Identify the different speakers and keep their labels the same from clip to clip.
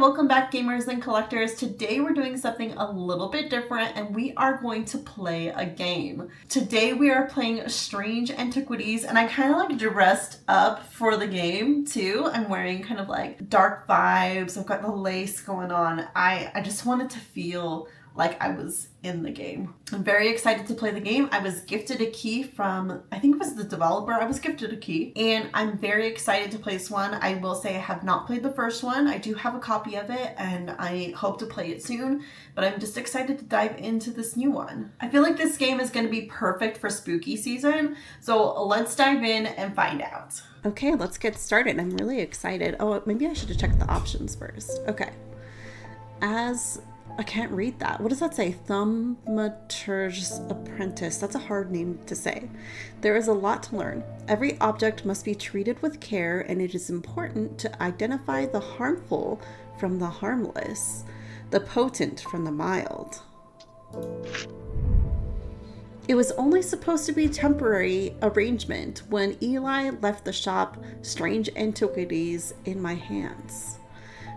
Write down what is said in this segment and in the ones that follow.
Speaker 1: welcome back gamers and collectors. Today we're doing something a little bit different and we are going to play a game. Today we are playing Strange Antiquities and I kind of like dressed up for the game too. I'm wearing kind of like dark vibes. I've got the lace going on. I just wanted to feel like I was in the game. I'm very excited to play the game. I was gifted a key from, I think it was the developer. I was gifted a key and I'm very excited to play this one. I will say I have not played the first one. I do have a copy of it and I hope to play it soon, but I'm just excited to dive into this new one. I feel like this game is going to be perfect for spooky season. So let's dive in and find out. Okay, let's get started. I'm really excited. Oh, maybe I should have checked the options first. Okay. I can't read that. What does that say? Thaumaturge's apprentice. That's a hard name to say. There is a lot to learn. Every object must be treated with care, and it is important to identify the harmful from the harmless, the potent from the mild. It was only supposed to be a temporary arrangement when Eli left the shop Strange Antiquities in my hands.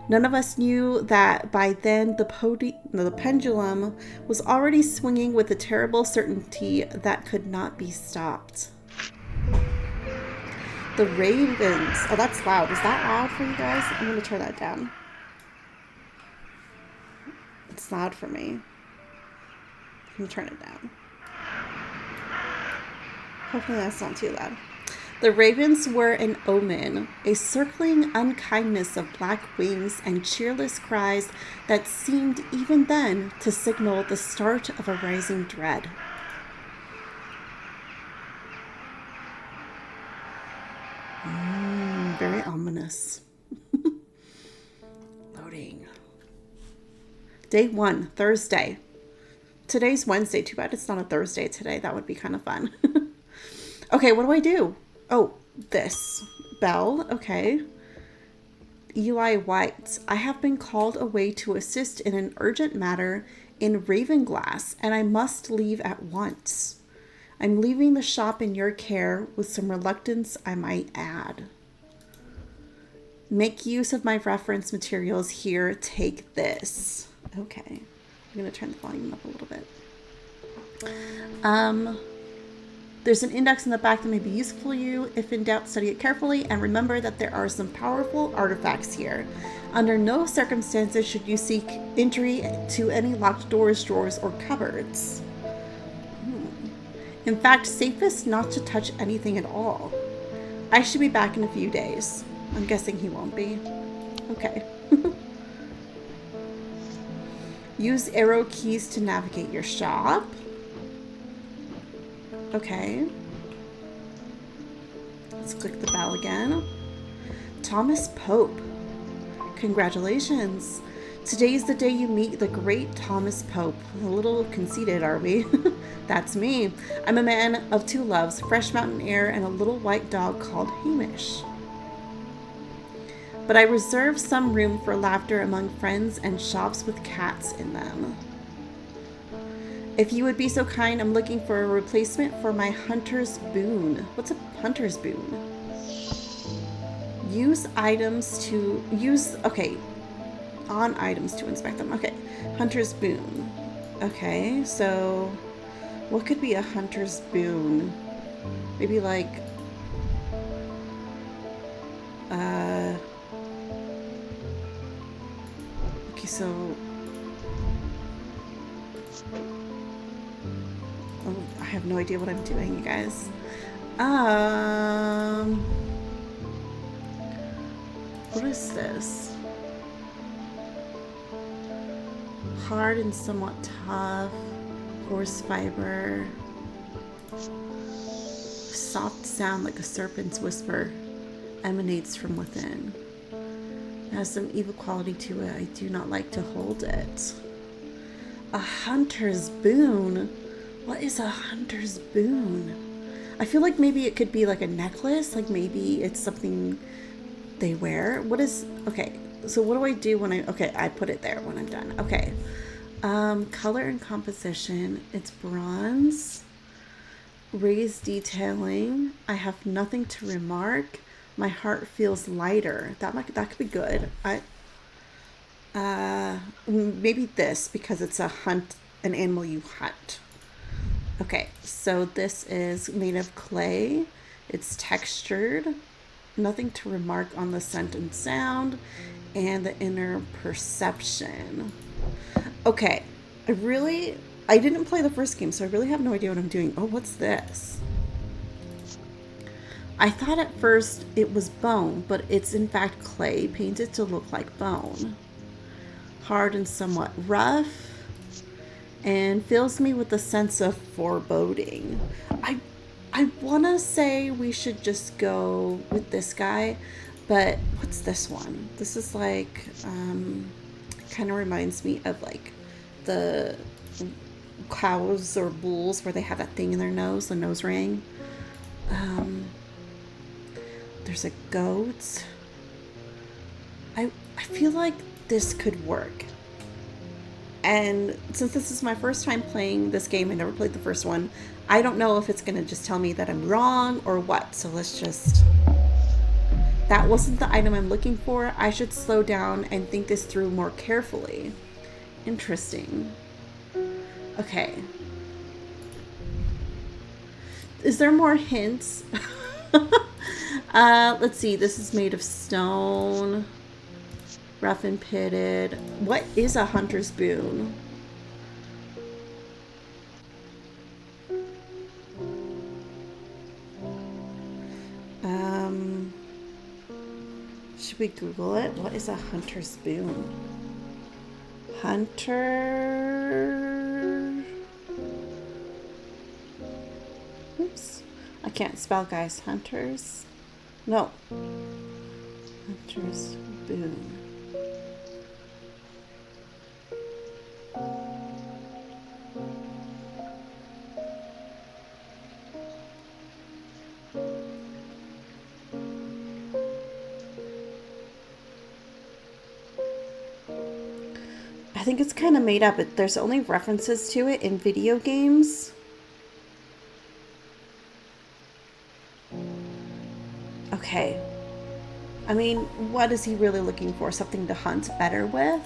Speaker 1: None of us knew that by then the pendulum was already swinging with a terrible certainty that could not be stopped. The ravens. Oh, that's loud. Is that loud for you guys? I'm going to turn that down. It's loud for me. I'm going to turn it down. Hopefully that's not too loud. The ravens were an omen, a circling unkindness of black wings and cheerless cries that seemed even then to signal the start of a rising dread. Very ominous. Loading. Day 1, Thursday. Today's Wednesday. Too bad it's not a Thursday today. That would be kind of fun. Okay, what do I do? Oh, this. Bell, okay. Eli White. I have been called away to assist in an urgent matter in Ravenglass, and I must leave at once. I'm leaving the shop in your care with some reluctance, I might add. Make use of my reference materials here. Take this. Okay. I'm going to turn the volume up a little bit. There's an index in the back that may be useful to you. If in doubt, study it carefully and remember that there are some powerful artifacts here. Under no circumstances should you seek entry to any locked doors, drawers, or cupboards. In fact, safest not to touch anything at all. I should be back in a few days. I'm guessing he won't be. Okay. Use arrow keys to navigate your shop. Okay. Let's click the bell again. Thomas Pope. Congratulations. Today is the day you meet the great Thomas Pope. A little conceited, are we? That's me. I'm a man of two loves, fresh mountain air and a little white dog called Hamish. But I reserve some room for laughter among friends and shops with cats in them. If you would be so kind, I'm looking for a replacement for my hunter's boon. What's a hunter's boon? On items to inspect them. Okay, hunter's boon. Okay, so what could be a hunter's boon? Maybe like, okay, so, oh, I have no idea what I'm doing, you guys. What is this? Hard and somewhat tough. Horse fiber. Soft sound like a serpent's whisper emanates from within. It has some evil quality to it. I do not like to hold it. A hunter's boon? What is a hunter's boon? I feel like maybe it could be like a necklace. Like maybe it's something they wear. What is... Okay, so what do I do when I... Okay, I put it there when I'm done. Okay. Color and composition. It's bronze. Raised detailing. I have nothing to remark. My heart feels lighter. That could be good. Maybe this, because it's an animal you hunt. Okay, so this is made of clay. It's textured. Nothing to remark on the scent and sound, and the inner perception. Okay, I didn't play the first game, so I really have no idea what I'm doing. Oh, what's this? I thought at first it was bone, but it's in fact clay painted to look like bone. Hard and somewhat rough, and fills me with a sense of foreboding. I want to say we should just go with this guy, but what's this one? This is like, kind of reminds me of like the cows or bulls where they have that thing in their nose, the nose ring. There's a goat. I feel like this could work. And since this is my first time playing this game, I never played the first one, I don't know if it's going to just tell me that I'm wrong or what. So let's just... That wasn't the item I'm looking for. I should slow down and think this through more carefully. Interesting. Okay. Is there more hints? Let's see. This is made of stone. Rough and pitted. What is a hunter's boon? Should we Google it? What is a hunter's boon? Hunter... Oops. I can't spell, guys. Hunters? No. Hunter's boon. I think it's kind of made up. There's only references to it in video games. Okay. I mean, what is he really looking for? Something to hunt better with?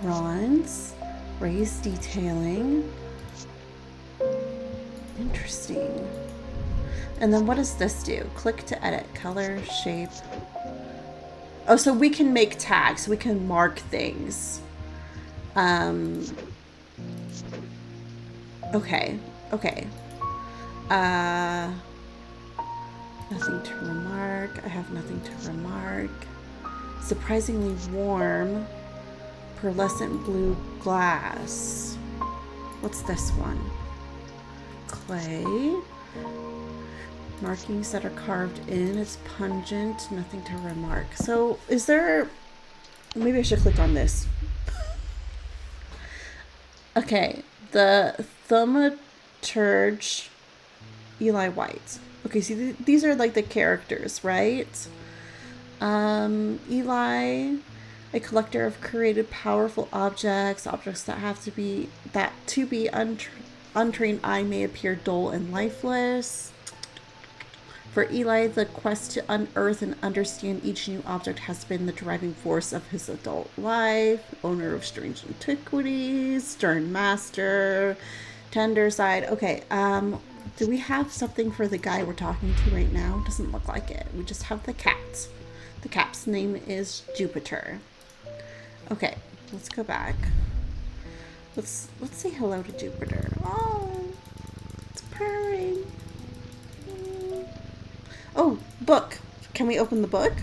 Speaker 1: Bronze. Raised detailing. Interesting. And then what does this do? Click to edit. Color, shape... Oh, so we can make tags. We can mark things. Okay. Okay. Nothing to remark. I have nothing to remark. Surprisingly warm. Pearlescent blue glass. What's this one? Clay. Markings that are carved in. It's pungent. Nothing to remark. So is there... Maybe I should click on this. Okay. The Thaumaturge Eli White. Okay, see, these are like the characters, right? Eli, a collector of created powerful objects that have to be... That to be untrained eye may appear dull and lifeless. For Eli, the quest to unearth and understand each new object has been the driving force of his adult life. Owner of Strange Antiquities, stern master, tender side. Okay, do we have something for the guy we're talking to right now? Doesn't look like it. We just have the cat. The cat's name is Jupiter. Okay, let's go back. Let's say hello to Jupiter. Oh, it's purring. Oh, book. Can we open the book?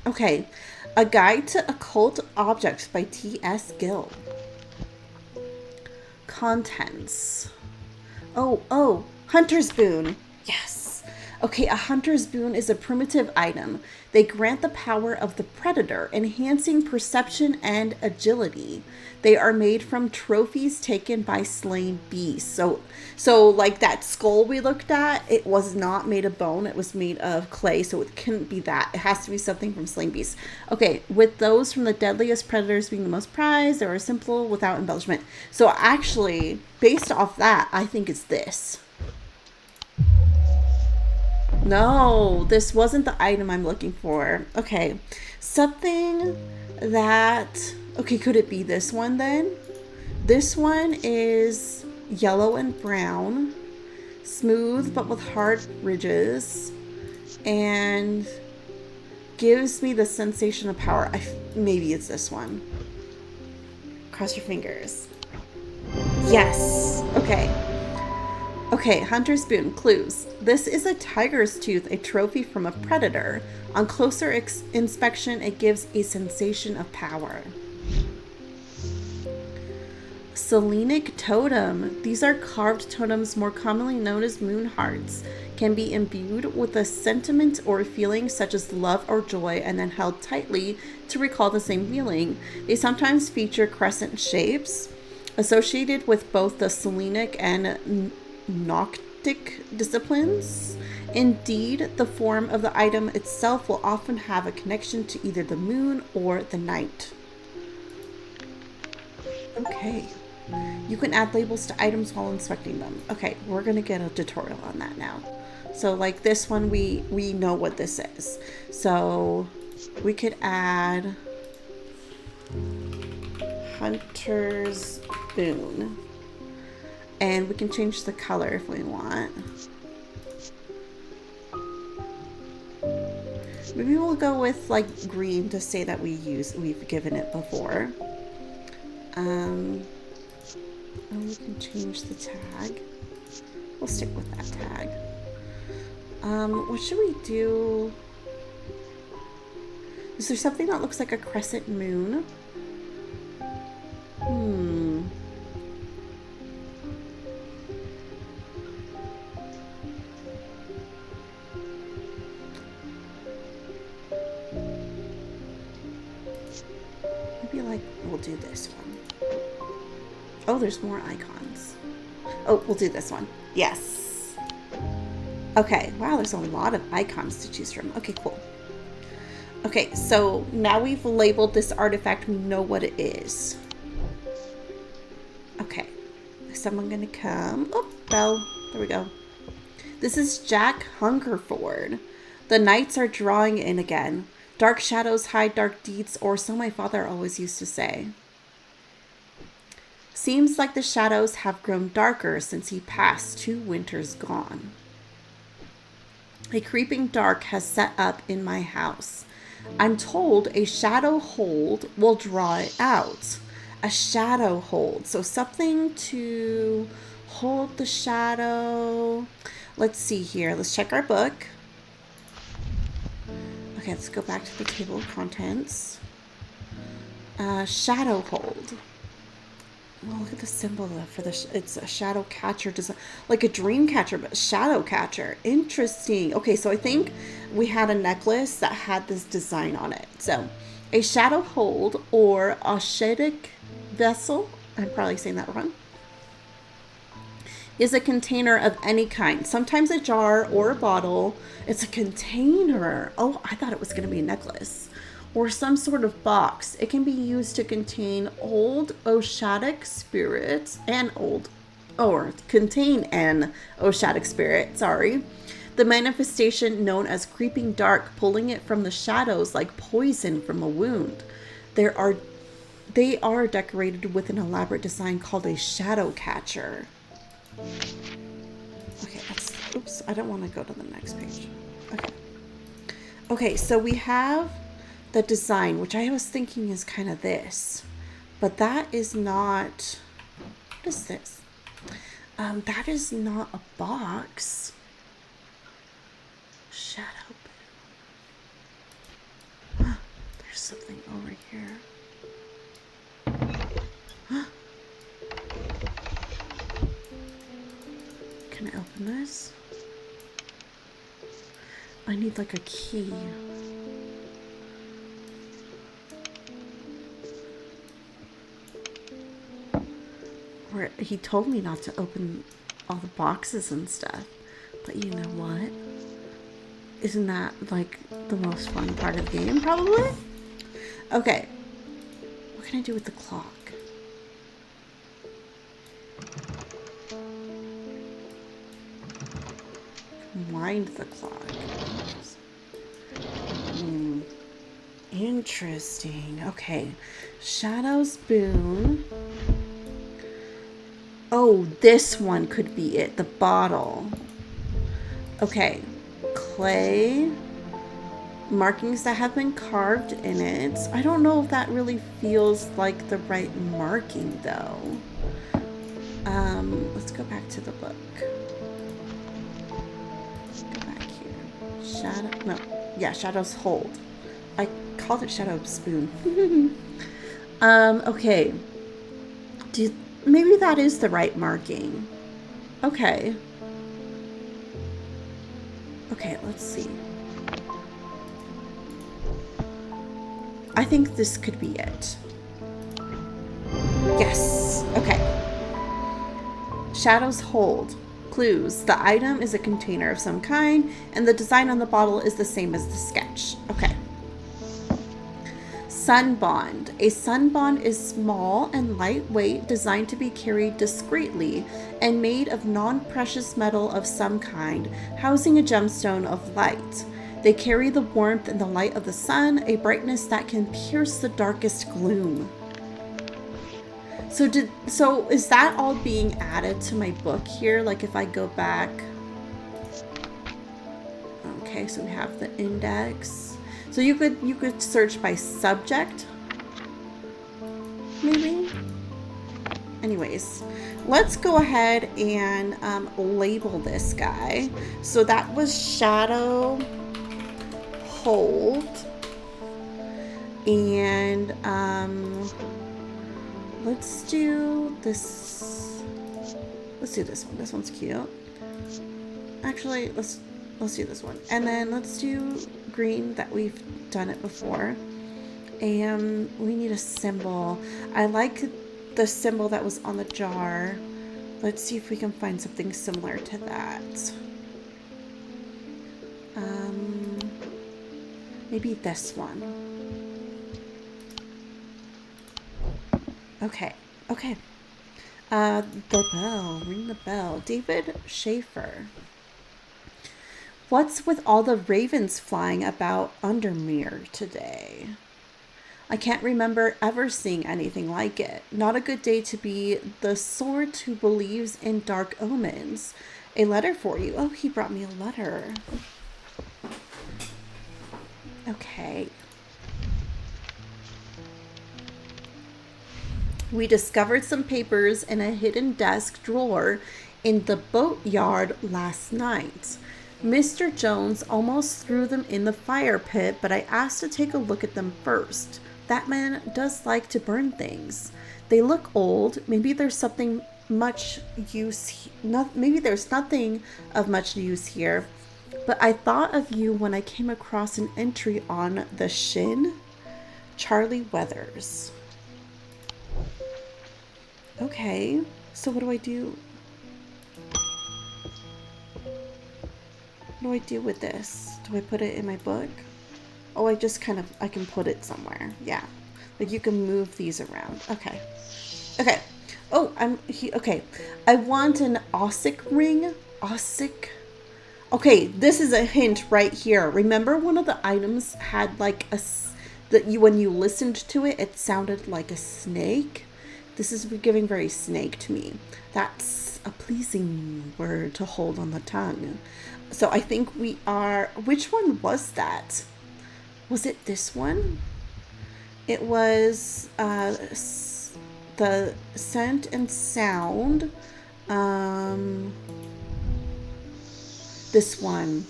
Speaker 1: Okay. A Guide to Occult Objects by T.S. Gill. Contents. Oh, Hunter's Boon. Yes. Okay, a Hunter's Boon is a primitive item. They grant the power of the predator, enhancing perception and agility. They are made from trophies taken by slain beasts. So like that skull we looked at, it was not made of bone. It was made of clay, so it couldn't be that. It has to be something from slain beasts. Okay, with those from the deadliest predators being the most prized, they are simple without embellishment. So actually, based off that, I think it's this. No, this wasn't the item I'm looking for. Okay, something that... Okay, could it be this one then? This one is yellow and brown, smooth but with hard ridges, and gives me the sensation of power. Maybe it's this one. Cross your fingers. Yes. Okay. Okay, Hunter's Boon. Clues. This is a tiger's tooth, a trophy from a predator. On closer inspection, it gives a sensation of power. Selenic totem. These are carved totems more commonly known as moon hearts. Can be imbued with a sentiment or feeling such as love or joy and then held tightly to recall the same feeling. They sometimes feature crescent shapes associated with both the Selenic and Noctic disciplines. Indeed, the form of the item itself will often have a connection to either the moon or the night. Okay. You can add labels to items while inspecting them. Okay, we're going to get a tutorial on that now. So like this one, we know what this is. So we could add Hunter's Boon. And we can change the color if we want. Maybe we'll go with like green to say that we've given it before. And we can change the tag. We'll stick with that tag. What should we do? Is there something that looks like a crescent moon? Maybe like we'll do this one. Oh, there's more icons. Oh, we'll do this one. Yes. Okay. Wow, there's a lot of icons to choose from. Okay, cool. Okay, so now we've labeled this artifact. We know what it is. Okay. Is someone gonna come? Oh, bell. There we go. This is Jack Hungerford. The nights are drawing in again. Dark shadows hide dark deeds, or so my father always used to say. Seems like the shadows have grown darker since he passed 2 winters gone. A creeping dark has set up in my house. I'm told a shadow hold will draw it out. A shadow hold. So something to hold the shadow. Let's see here. Let's check our book. Okay, let's go back to the table of contents. Shadow hold. Oh, look at the symbol for the. It's a shadow catcher, design, like a dream catcher, but shadow catcher. Interesting. Okay, so I think we had a necklace that had this design on it. So, a shadow hold or ascetic vessel. I'm probably saying that wrong. Is a container of any kind. Sometimes a jar or a bottle. It's a container. Oh, I thought it was going to be a necklace. Or some sort of box. It can be used to contain old oceanic spirits contain an oceanic spirit, sorry. The manifestation known as creeping dark, pulling it from the shadows like poison from a wound. They are decorated with an elaborate design called a shadow catcher. Okay, oops, I don't want to go to the next page. Okay, so we have the design, which I was thinking is kind of this, but that is not. What is this? That is not a box. Shadow. There's something over here. Can I open this? I need like a key. Where he told me not to open all the boxes and stuff. But you know what? Isn't that like the most fun part of the game, probably? Okay. What can I do with the clock? Wind the clock. Interesting. Okay. Shadow's Boon. Oh, this one could be it. The bottle. Okay. Clay. Markings that have been carved in it. I don't know if that really feels like the right marking, though. Let's go back to the book. Let's go back here. Shadow. No. Yeah, Shadow's Hold. I called it Shadow's Spoon. Okay. Maybe that is the right marking. Okay. Okay, let's see. I think this could be it. Yes. Okay. Shadow's Hold. Clues. The item is a container of some kind, and the design on the bottle is the same as the sketch. Okay. Sun Bond. A sun bond is small and lightweight, designed to be carried discreetly, and made of non-precious metal of some kind, housing a gemstone of light. They carry the warmth and the light of the sun, a brightness that can pierce the darkest gloom. So is that all being added to my book here? Like if I go back. Okay, so we have the index. So you could search by subject. Maybe. Anyways, let's go ahead and label this guy. So that was Shadow Hold. And let's do this. Let's do this one. This one's cute. Actually, let's do this one. And then let's do green, that we've done it before. And we need a symbol. I like the symbol that was on the jar. Let's see if we can find something similar to that. Maybe this one. Okay. Okay. The bell. Ring the bell. David Schaefer. What's with all the ravens flying about Undermere today? I can't remember ever seeing anything like it. Not a good day to be the sort who believes in dark omens. A letter for you. Oh, he brought me a letter. Okay. We discovered some papers in a hidden desk drawer in the boatyard last night. Mr. Jones almost threw them in the fire pit, but I asked to take a look at them first. That man does like to burn things. They look old. Maybe there's something much use. Maybe there's nothing of much use here. But I thought of you when I came across an entry on the Shin. Charlie Weathers. Okay, so what do I do? What do I do with this? Do I put it in my book? Oh, I can put it somewhere. Yeah, like you can move these around. Okay. Okay. Oh, okay. I want an Ossic ring. Ossic. Okay, this is a hint right here. Remember one of the items had like when you listened to it, it sounded like a snake. This is giving very snake to me. That's a pleasing word to hold on the tongue. So I think we are, which one was that? Was it this one? It was the scent and sound. This one.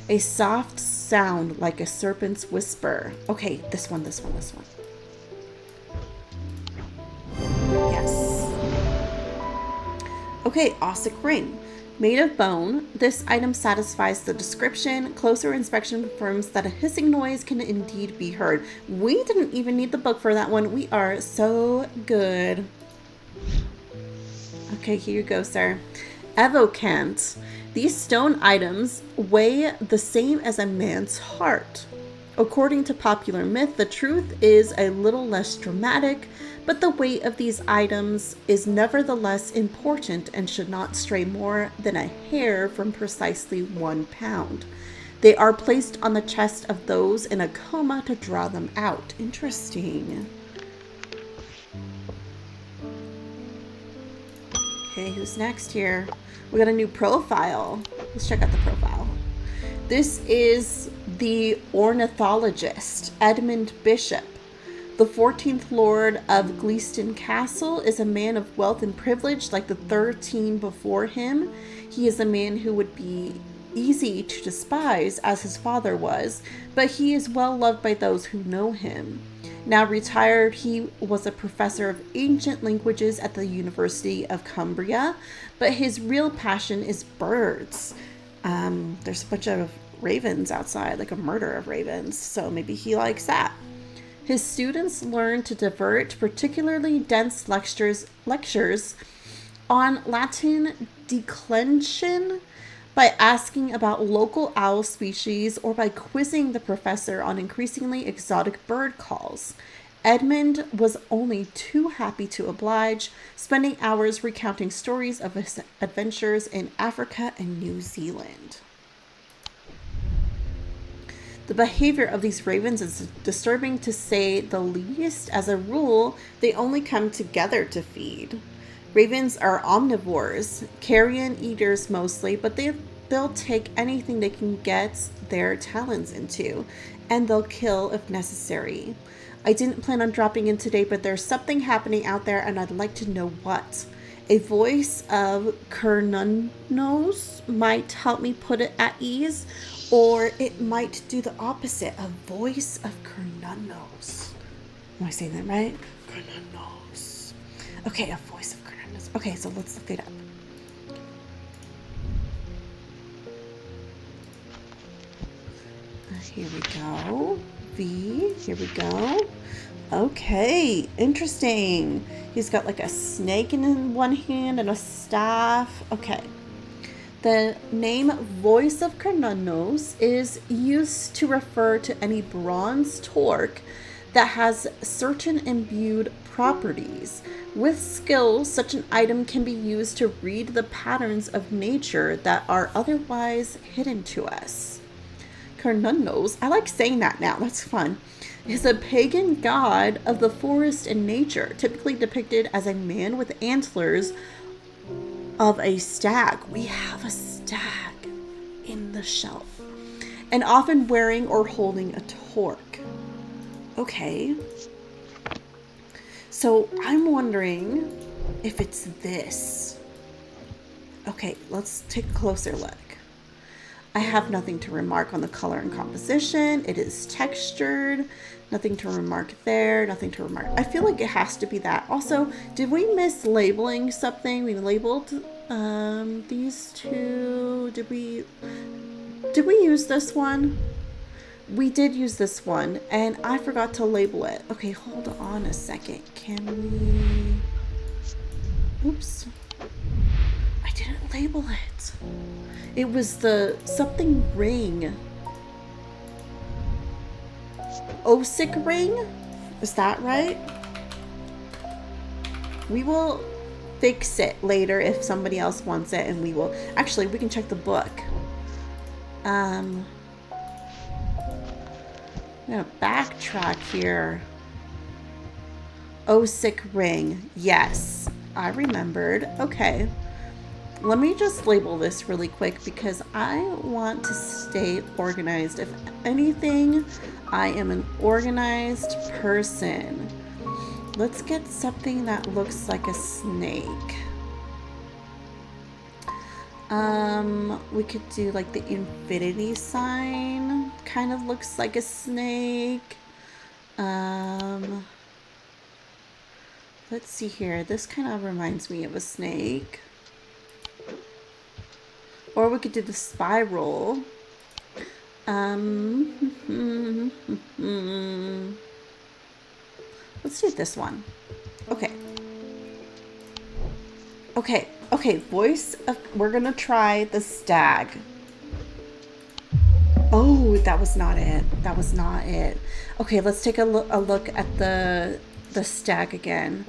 Speaker 1: A soft sound like a serpent's whisper. Okay, this one. Yes. Okay, Ossic ring. Made of bone, this item satisfies the description. Closer inspection confirms that a hissing noise can indeed be heard. We didn't even need the book for that one. We are so good. Okay, here you go, sir. Evocant. These stone items weigh the same as a man's heart. According to popular myth, the truth is a little less dramatic, but the weight of these items is nevertheless important and should not stray more than a hair from precisely 1 pound. They are placed on the chest of those in a coma to draw them out. Interesting. Okay, who's next here? We got a new profile. Let's check out the profile. This is the ornithologist, Edmund Bishop. The 14th Lord of Gleeston Castle is a man of wealth and privilege like the 13 before him. He is a man who would be easy to despise, as his father was, but he is well loved by those who know him. Now retired, he was a professor of ancient languages at the University of Cumbria, but his real passion is birds. There's a bunch of ravens outside, like a murder of ravens, so maybe he likes that. His students learn to divert particularly dense lectures on Latin declension by asking about local owl species or by quizzing the professor on increasingly exotic bird calls. Edmund was only too happy to oblige, spending hours recounting stories of his adventures in Africa and New Zealand. The behavior of these ravens is disturbing to say the least. As a rule, they only come together to feed. Ravens are omnivores, carrion eaters mostly, but they'll take anything they can get their talons into, and they'll kill if necessary. I didn't plan on dropping in today, but there's something happening out there, and I'd like to know what. A voice of Cernunnos might help me put it at ease, or it might do the opposite. A voice of Cernunnos. Am I saying that right? Cernunnos. Okay, a voice of Cernunnos. Okay, so let's look it up. Here we go. V. Here we go. Okay, interesting. He's got like a snake in one hand and a staff. Okay. The name Voice of Cernunnos is used to refer to any bronze torque that has certain imbued properties. With skill, such an item can be used to read the patterns of nature that are otherwise hidden to us. Cernunnos, I like saying that now, that's fun, is a pagan god of the forest and nature, typically depicted as a man with antlers of a stag. We have a stag in the shelf. And often wearing or holding a torque. Okay. So I'm wondering if it's this. Okay, let's take a closer look. I have nothing to remark on the color and composition. It is textured. Nothing to remark there. Nothing to remark. I feel like it has to be that. Also, did we miss labeling something? We labeled these two. Did we use this one? We did use this one, and I forgot to label it. Okay, hold on a second. Can we... Oops. I didn't label it. It was the something ring. Osic ring? Is that right? We will fix it later if somebody else wants it, and we will... Actually, we can check the book. I'm gonna backtrack here. Osic ring. Yes, I remembered. Okay. Let me just label this really quick because I want to stay organized. If anything, I am an organized person. Let's get something that looks like a snake. We could do like the infinity sign. Kind of looks like a snake. Let's see here. This kind of reminds me of a snake. Or we could do the spiral. Let's do this one. Okay. Okay, voice of... We're gonna try the stag. Oh, that was not it. That was not it. Okay, let's take a look at the stag again.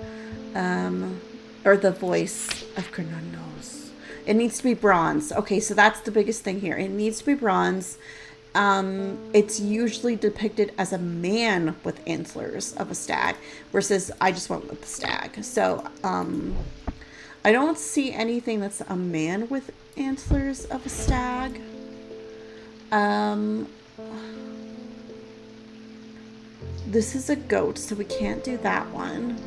Speaker 1: Or the voice of Cernunnos. It needs to be bronze. Okay, so that's the biggest thing here. It needs to be bronze. it's usually depicted as a man with antlers of a stag, versus I just went with the stag. So I don't see anything that's a man with antlers of a stag. This is a goat, so we can't do that one.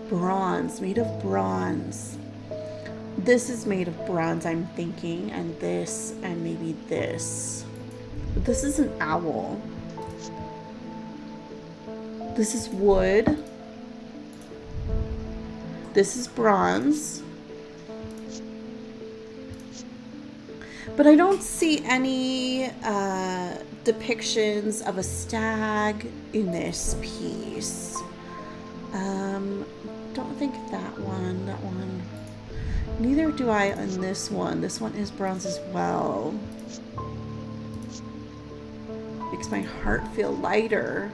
Speaker 1: Bronze, made of bronze. This is made of bronze, I'm thinking, and this, and maybe this. This is an owl. This is wood. This is bronze. But I don't see any depictions of a stag in this piece. Don't think that one. Neither do I on this one. This one is bronze as well. Makes my heart feel lighter.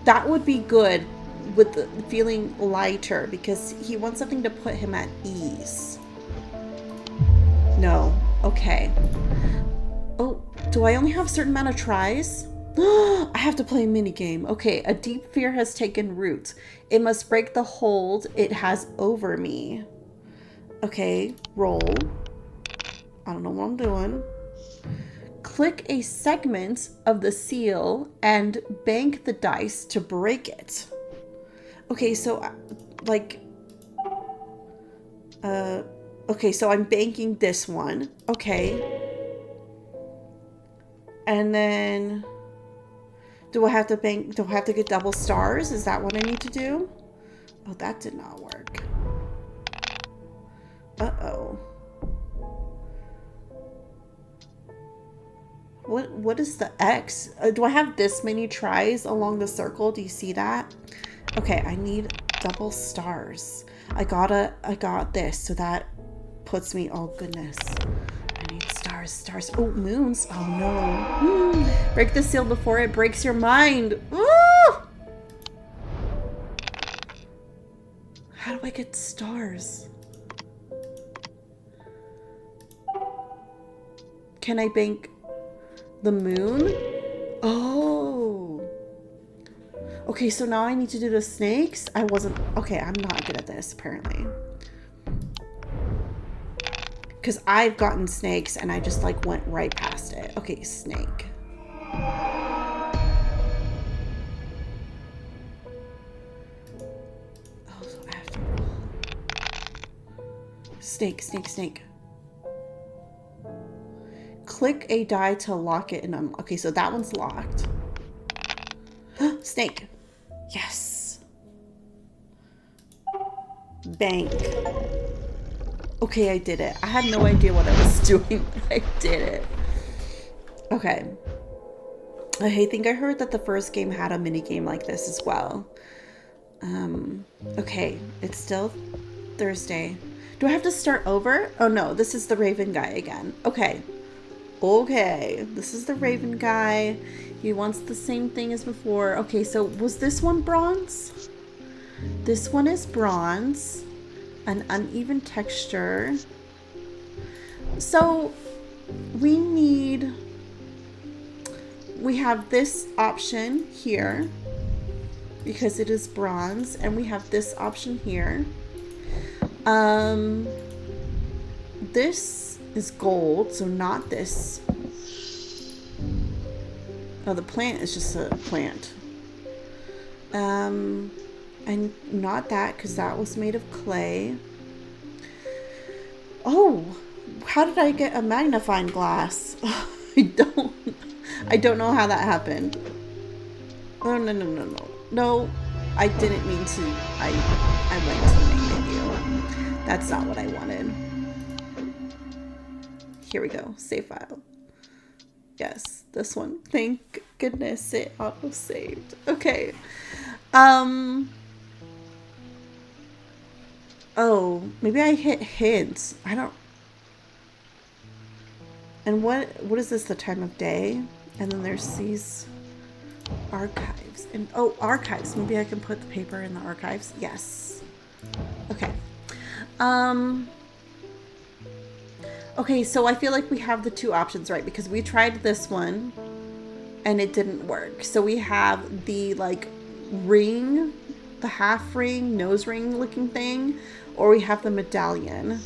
Speaker 1: That would be good with the feeling lighter, because he wants something to put him at ease. No. Okay. Oh, do I only have a certain amount of tries? I have to play a mini game. Okay, a deep fear has taken root. It must break the hold it has over me. Okay, roll. I don't know what I'm doing. Click a segment of the seal and bank the dice to break it. Okay, so like, okay, so I'm banking this one. Okay. And then, do I have to bank, do I have to get double stars? Is that what I need to do? Oh, that did not work. Uh-oh. What is the X? Do I have this many tries along the circle? Do you see that? Okay, I need double stars. I got this, so that puts me, oh goodness. I need stars. Oh, moons. Oh no. Break the seal before it breaks your mind. Ooh! How do I get stars? Can I bank the moon? Oh. Okay, so now I need to do the snakes? Okay, I'm not good at this, apparently. Because I've gotten snakes and I just like went right past it. Okay, snake. Oh, so I have to roll. Snake. Click a die to lock it and unlock. Okay, so that one's locked. Snake. Yes. Bank. Okay, I did it. I had no idea what I was doing, but I did it. Okay. I think I heard that the first game had a mini game like this as well. Okay, it's still Thursday. Do I have to start over? Oh no, this is the Raven guy again. Okay, this is the Raven guy. He wants the same thing as before. Okay, so was this one bronze? This one is bronze. An uneven texture. So we have this option here because it is bronze, and we have this option here. This is gold, so not this. Oh, the plant is just a plant. And not that, because that was made of clay. Oh, how did I get a magnifying glass? I don't know how that happened. Oh, no. No, I didn't mean to. I went to the main menu. That's not what I wanted. Here we go. Save file. Yes, this one. Thank goodness it auto-saved. Okay. Oh, maybe I hit hints. I don't. And what is this, the time of day? And then there's these archives. And oh, archives. Maybe I can put the paper in the archives. Yes. Okay. Okay, so I feel like we have the two options, right? Because we tried this one and it didn't work. So we have the like ring, the half ring, nose ring looking thing, or we have the medallion.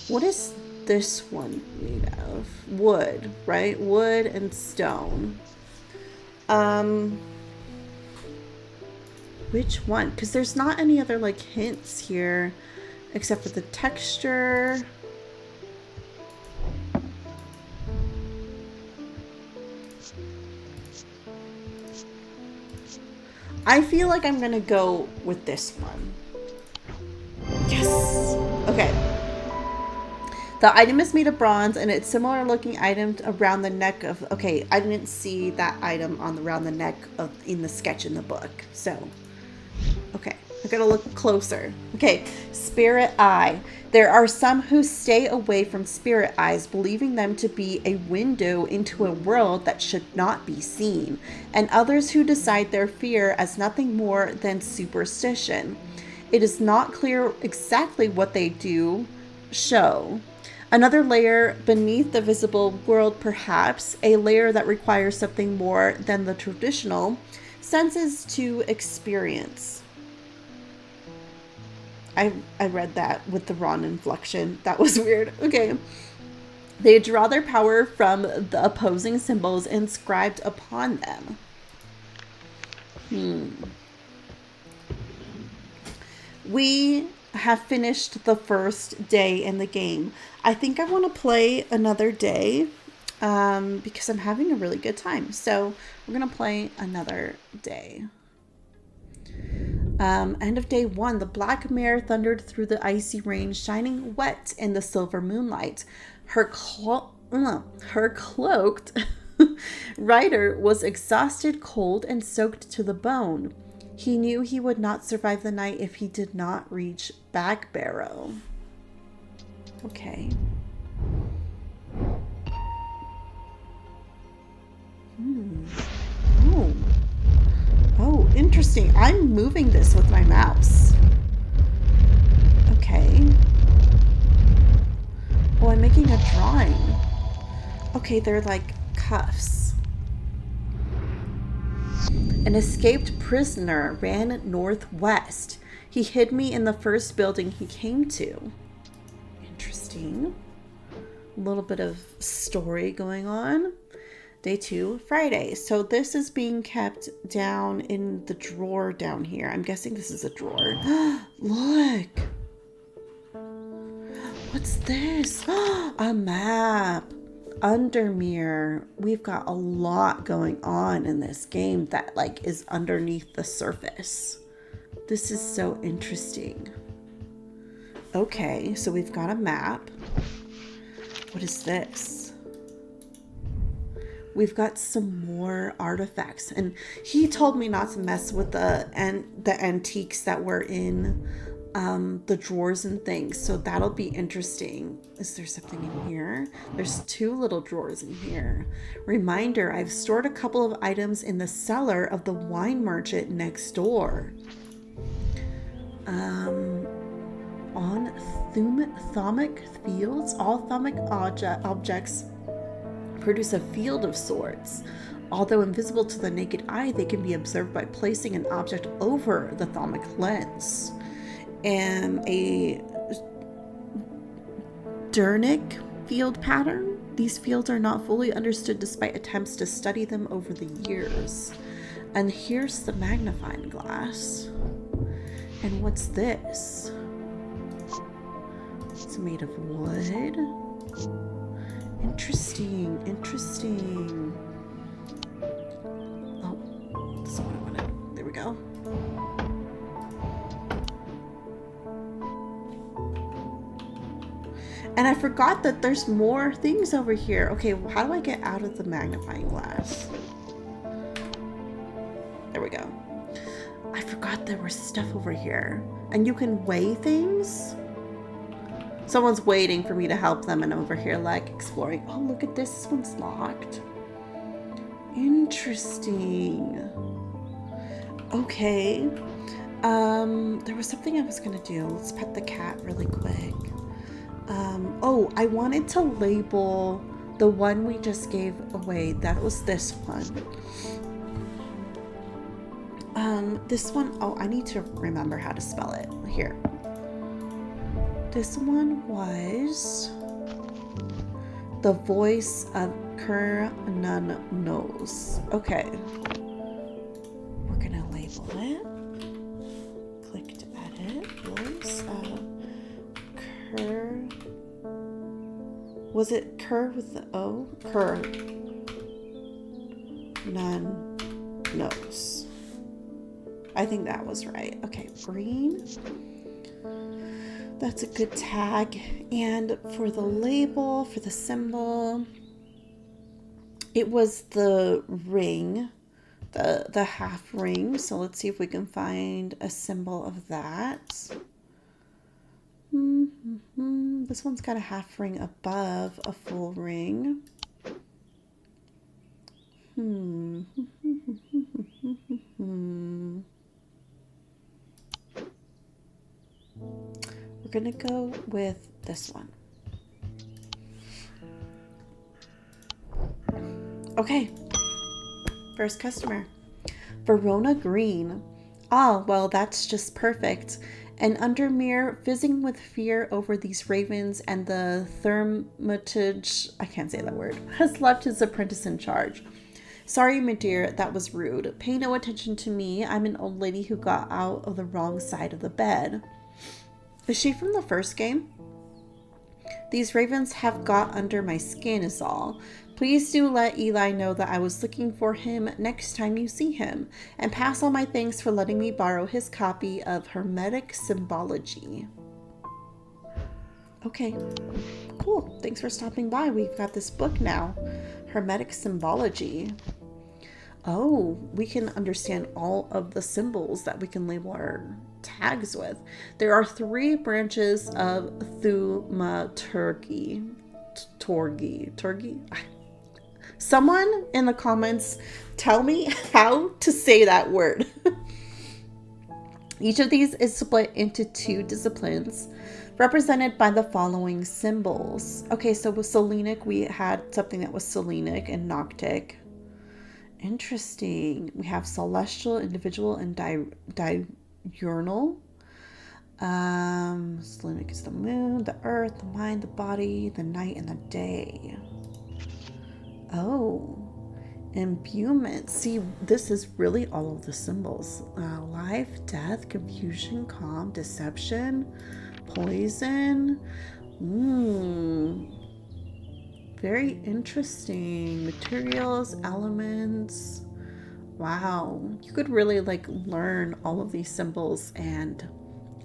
Speaker 1: What is this one made of? Wood, right? Wood and stone. Which one? Because there's not any other like hints here except for the texture. I feel like I'm gonna go with this one. Yes! Okay. The item is made of bronze and it's similar looking item around the neck of... Okay, I didn't see that item on around the neck of in the sketch in the book. So, okay. I gotta look closer. Okay, spirit eye. There are some who stay away from spirit eyes, believing them to be a window into a world that should not be seen, and others who decide their fear as nothing more than superstition. It is not clear exactly what they do show. Another layer beneath the visible world, perhaps, a layer that requires something more than the traditional senses to experience. I read that with the wrong inflection. That was weird. Okay. They draw their power from the opposing symbols inscribed upon them. We have finished the first day in the game. I think I want to play another day because I'm having a really good time. So we're going to play another day. End of day 1. The black mare thundered through the icy rain, shining wet in the silver moonlight. Her cloaked rider was exhausted, cold, and soaked to the bone. He knew he would not survive the night if he did not reach Backbarrow. Okay. Oh, interesting. I'm moving this with my mouse. Okay. Oh, I'm making a drawing. Okay, they're like cuffs. An escaped prisoner ran northwest. He hid me in the first building he came to. Interesting. A little bit of story going on. Day 2, Friday. So this is being kept down in the drawer down here. I'm guessing this is a drawer. Look. What's this? A map. Undermere. We've got a lot going on in this game that like is underneath the surface. This is so interesting. Okay, so we've got a map. What is this? We've got some more artifacts, and he told me not to mess with the antiques that were in the drawers and things, so that'll be interesting. Is there something in here? There's 2 little drawers in here. Reminder, I've stored a couple of items in the cellar of the wine merchant next door. On thaumic fields, all thaumic objects produce a field of sorts. Although invisible to the naked eye, they can be observed by placing an object over the thaumic lens. And a Dernic field pattern. These fields are not fully understood despite attempts to study them over the years. And here's the magnifying glass. And what's this? It's made of wood. Interesting, interesting. Oh, this is what I wanted. There we go. And I forgot that there's more things over here. Okay, well, how do I get out of the magnifying glass? There we go. I forgot there was stuff over here. And you can weigh things? Someone's waiting for me to help them, and I'm over here like exploring. Oh, look at this. This one's locked. Interesting. Okay. There was something I was gonna do. Let's pet the cat really quick. Oh, I wanted to label the one we just gave away. That was this one. This one, oh, I need to remember how to spell it. Here. This one was The Voice of Kur None Knows. Okay. We're gonna label it. Click to edit. Voice of Kur. Was it Kur with the O? Kur None Knows. I think that was right. Okay, green. That's a good tag. And for the label, for the symbol, it was the ring, the half ring. So let's see if we can find a symbol of that. This one's got a half ring above a full ring. We're gonna go with this one. Okay, first customer, Verona Green. Ah, well, that's just perfect. And Undermere, fizzing with fear over these ravens, and the Thermitage, I can't say that word, has left his apprentice in charge. Sorry, my dear, that was rude. Pay no attention to me. I'm an old lady who got out of the wrong side of the bed. Is she from the first game? These ravens have got under my skin is all. Please do let Eli know that I was looking for him next time you see him, and pass on my thanks for letting me borrow his copy of Hermetic Symbology. Okay, cool. Thanks for stopping by. We've got this book now, Hermetic Symbology. Oh, we can understand all of the symbols that we can label our tags with. There are 3 branches of thaumaturgy. Turgy. Someone in the comments tell me how to say that word. Each of these is split into 2 disciplines, represented by the following symbols. Okay, so with Selenic, we had something that was Selenic and Noctic. Interesting. We have celestial, individual, and diurnal. Selenic is the moon, the earth, the mind, the body, the night, and the day. Oh, imbuement. See, this is really all of the symbols. Life, death, confusion, calm, deception, poison. Very interesting. Materials, elements. Wow. You could really learn all of these symbols and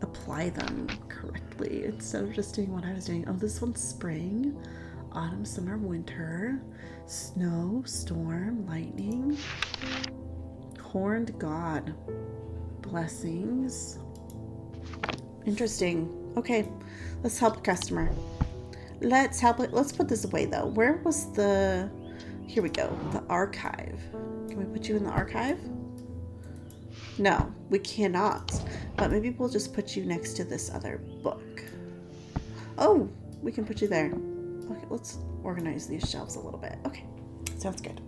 Speaker 1: apply them correctly instead of just doing what I was doing. Oh, this one's spring, autumn, summer, winter, snow, storm, lightning, horned god, blessings. Interesting. Okay, let's help a customer. Let's put this away though. Where was the, here we go, the archive. Can we put you in the archive? No, we cannot. But maybe we'll just put you next to this other book. Oh, we can put you there. Okay, let's organize these shelves a little bit. Okay, sounds good.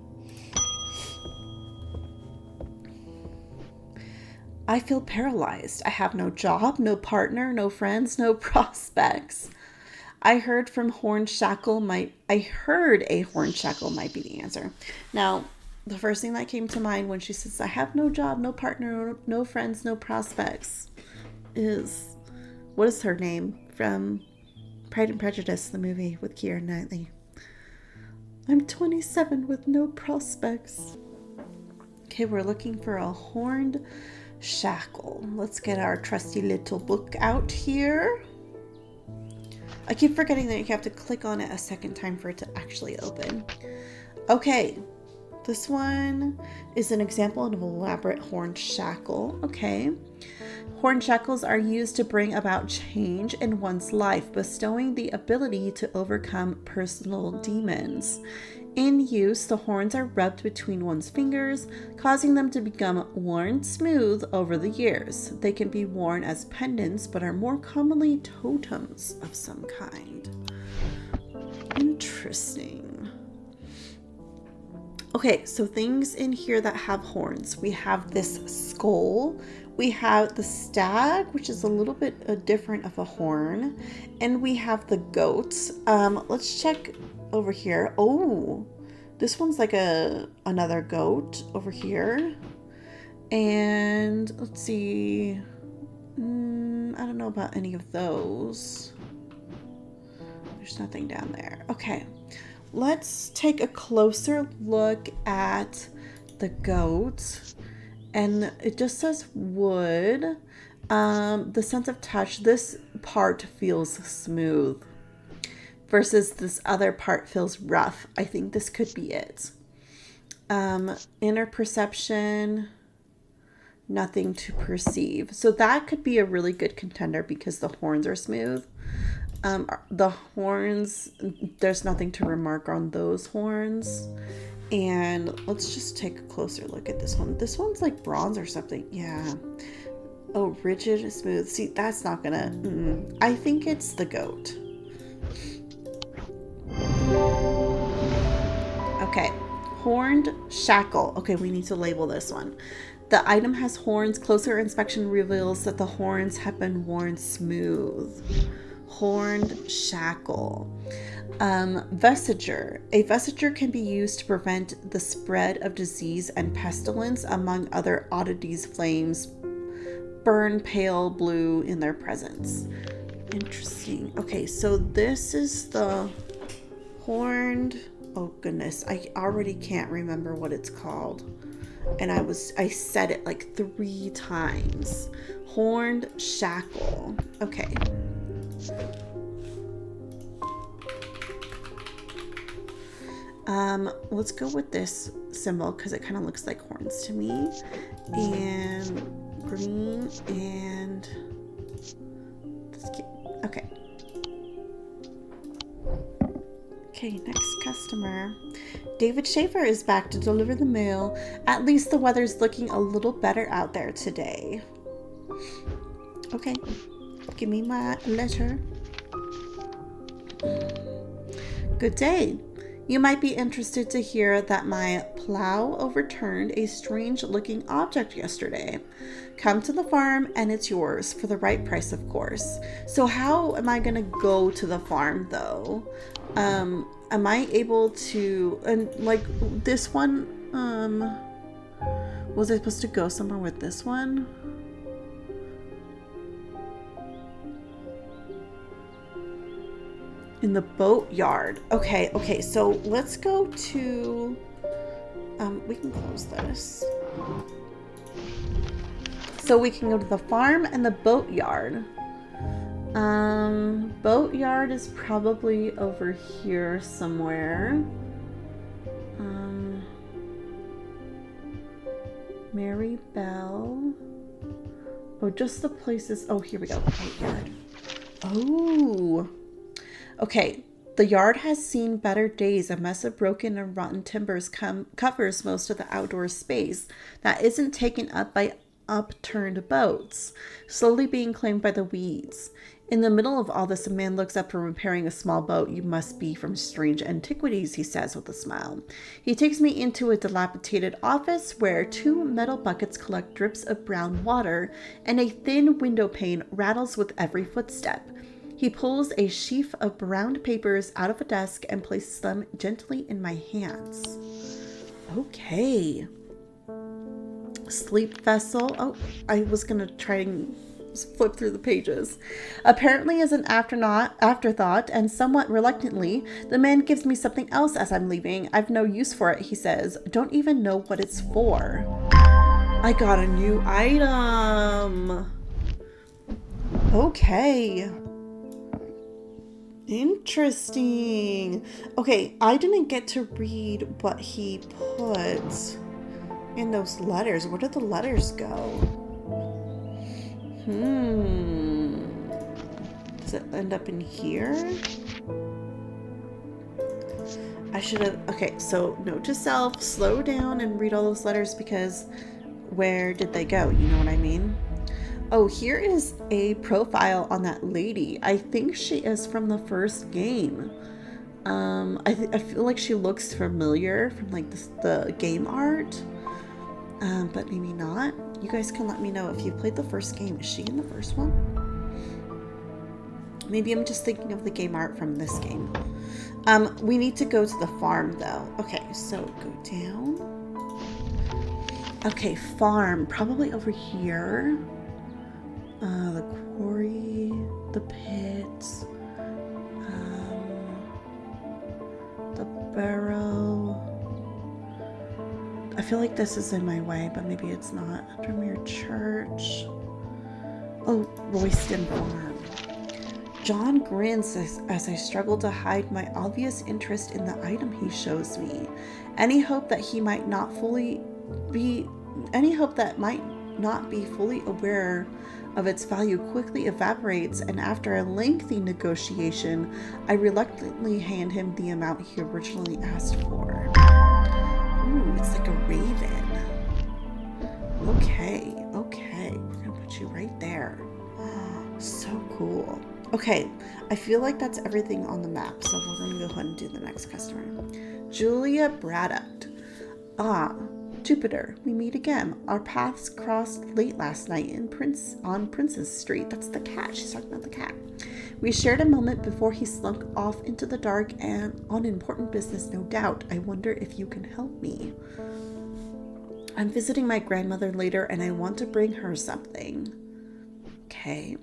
Speaker 1: I feel paralyzed. I have no job, no partner, no friends, no prospects. I heard a horn shackle might be the answer. Now, the first thing that came to mind when she says, I have no job, no partner, no friends, no prospects, is, what is her name from Pride and Prejudice, the movie with Keira Knightley? I'm 27 with no prospects. Okay, we're looking for a horned shackle. Let's get our trusty little book out here. I keep forgetting that you have to click on it a second time for it to actually open. Okay, this one is an example of an elaborate horned shackle. Okay. Horned shackles are used to bring about change in one's life, bestowing the ability to overcome personal demons. In use, the horns are rubbed between one's fingers, causing them to become worn smooth over the years. They can be worn as pendants, but are more commonly totems of some kind. Interesting. Okay, so things in here that have horns. We have this skull. We have the stag, which is a little bit different of a horn. And we have the goats. Let's check over here. Oh, this one's like another goat over here. And let's see. I don't know about any of those. There's nothing down there. Okay. Let's take a closer look at the goat. And it just says wood. The sense of touch, this part feels smooth versus this other part feels rough. I think this could be it. Inner perception, nothing to perceive. So that could be a really good contender because the horns are smooth. The horns, there's nothing to remark on those horns. And let's just take a closer look at this one. This one's like bronze or something. Yeah. Oh, rigid, smooth. See, that's not gonna... I think it's the goat. Okay. Horned shackle. Okay, we need to label this one. The item has horns. Closer inspection reveals that the horns have been worn smooth. Horned shackle. Vestiger. A vestiger can be used to prevent the spread of disease and pestilence. Among other oddities, flames burn pale blue in their presence. Interesting. Okay, so this is the horned... Oh goodness, I already can't remember what it's called. And I said it like 3 times. Horned shackle. Okay. Let's go with this symbol because it kind of looks like horns to me. And green and that's cute. Okay. Okay, next customer. David Schaefer is back to deliver the mail. At least the weather's looking a little better out there today. Okay, give me my letter. Good day. You might be interested to hear that my plow overturned a strange-looking object yesterday. Come to the farm and it's yours for the right price, of course. So how am I going to go to the farm, though? Am I able to... And, like, this one... Was I supposed to go somewhere with this one? In the boat yard. Okay, so let's go to... we can close this. So we can go to the farm and the boat yard. Boat yard is probably over here somewhere. Mary Bell. Oh, just the places. Oh, here we go. Boat yard. Oh. Okay, the yard has seen better days. A mess of broken and rotten timbers covers most of the outdoor space that isn't taken up by upturned boats, slowly being claimed by the weeds. In the middle of all this, a man looks up from repairing a small boat. You must be from Strange Antiquities, he says with a smile. He takes me into a dilapidated office where 2 metal buckets collect drips of brown water and a thin window pane rattles with every footstep. He pulls a sheaf of brown papers out of a desk and places them gently in my hands. Okay. Sleep vessel. Oh, I was going to try and flip through the pages. Apparently as an afterthought and somewhat reluctantly, the man gives me something else as I'm leaving. I've no use for it, he says. Don't even know what it's for. I got a new item. Okay. Interesting. Okay, I didn't get to read what he put in those letters. Where did the letters go? Does it end up in here? I should have... Okay, so note to self, slow down and read all those letters because where did they go? You know what I mean? Oh, here is a profile on that lady. I think she is from the first game. I feel like she looks familiar from like the game art, but maybe not. You guys can let me know if you played the first game. Is she in the first one? Maybe I'm just thinking of the game art from this game. We need to go to the farm though. Okay, so go down. Okay, farm, probably over here. The quarry, the pits, the barrow. I feel like this is in my way, but maybe it's not. Premier Church. Oh, Royston Farm. John grins as I struggle to hide my obvious interest in the item he shows me. Any hope that might not be fully aware of its value quickly evaporates, and after a lengthy negotiation, I reluctantly hand him the amount he originally asked for. Ooh, it's like a raven. Okay, we're gonna put you right there. So cool. Okay, I feel like that's everything on the map, so we're going to go ahead and do the next customer. Julia Braddock. Ah, Jupiter, we meet again. Our paths crossed late last night on Princess Street. That's the cat. She's talking about the cat. We shared a moment before he slunk off into the dark and on important business, no doubt. I wonder if you can help me. I'm visiting my grandmother later and I want to bring her something. Okay.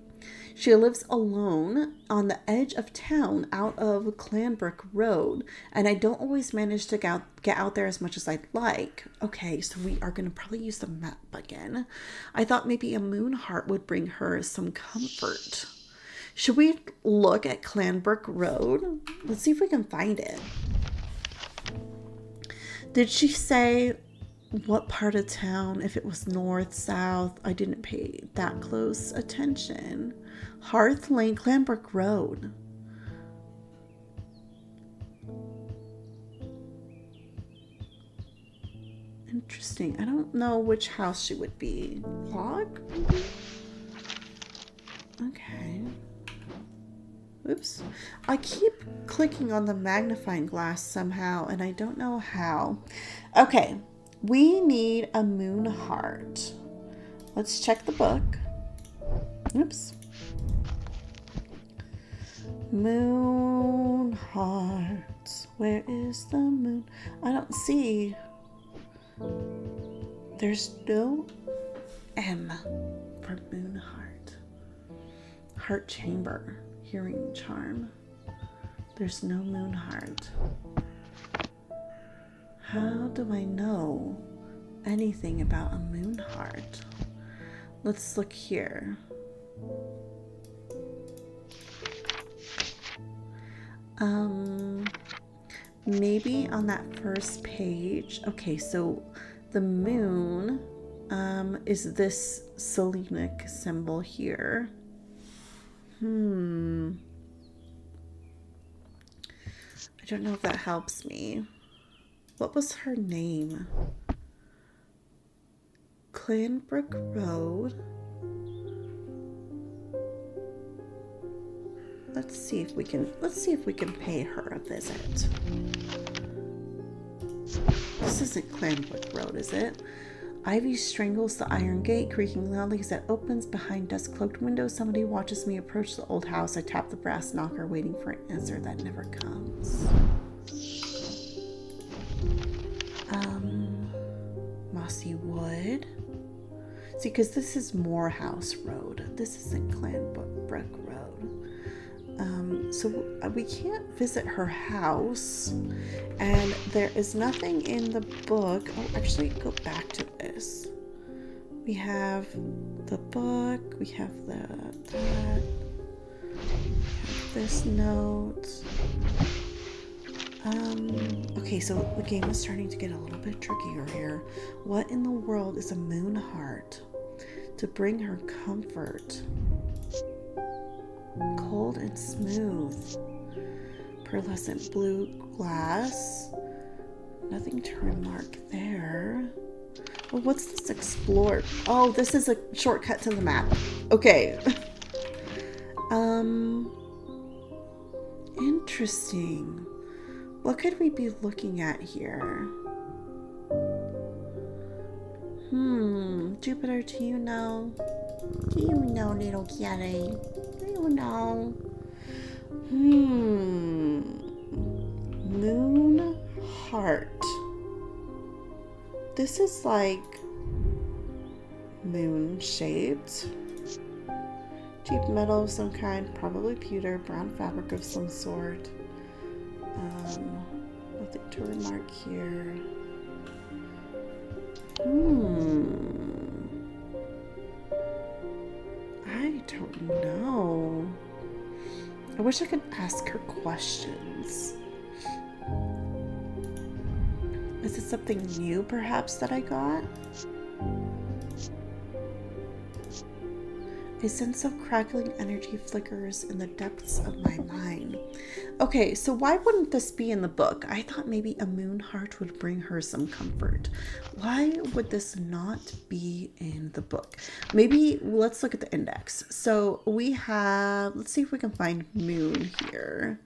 Speaker 1: She lives alone on the edge of town out of Clanbrook Road, and I don't always manage to get out there as much as I'd like. Okay, so we are going to probably use the map again. I thought maybe a moon heart would bring her some comfort. Should we look at Clanbrook Road? Let's see if we can find it. Did she say what part of town? If it was north, south? I didn't pay that close attention. Hearth Lane, Clanbrook Road. Interesting. I don't know which house she would be. Log? Okay. Oops. I keep clicking on the magnifying glass somehow, and I don't know how. Okay. We need a moon heart. Let's check the book. Oops. Moon heart. Where is the moon? I don't see. There's no M for moon heart. Heart chamber. Hearing charm. There's no moon heart. How do I know anything about a moon heart? Let's look here. Maybe on that first page. Okay, so the moon is this Selenic symbol here. I don't know if that helps me. What was her name? Clanbrook Road. Let's see if we can pay her a visit. This isn't Clanbrook Road, is it? Ivy strangles the iron gate, creaking loudly as it opens. Behind dust-cloaked windows, somebody watches me approach the old house. I tap the brass knocker, waiting for an answer that never comes. Mossy Wood. See, because this is Morehouse Road. This isn't Clanbrook Road. So we can't visit her house, and there is nothing in the book. Oh, actually, go back to this. We have the book. We have this note. Okay, so the game is starting to get a little bit trickier here. What in the world is a moon heart? To bring her comfort. Cold and smooth. Pearlescent blue glass. Nothing to remark there. Well, what's this explore? Oh, this is a shortcut to the map. Okay. Interesting. What could we be looking at here? Jupiter, do you know? Do you know, little kitty? Do you know? Moon heart. This is like moon shaped. Cheap metal of some kind, probably pewter, brown fabric of some sort. Nothing to remark here. I don't know. I wish I could ask her questions. Is it something new, perhaps, that I got? A sense of crackling energy flickers in the depths of my mind. Okay, so why wouldn't this be in the book? I thought maybe a moon heart would bring her some comfort. Why would this not be in the book? Maybe let's look at the index. So we have, let's see if we can find moon here.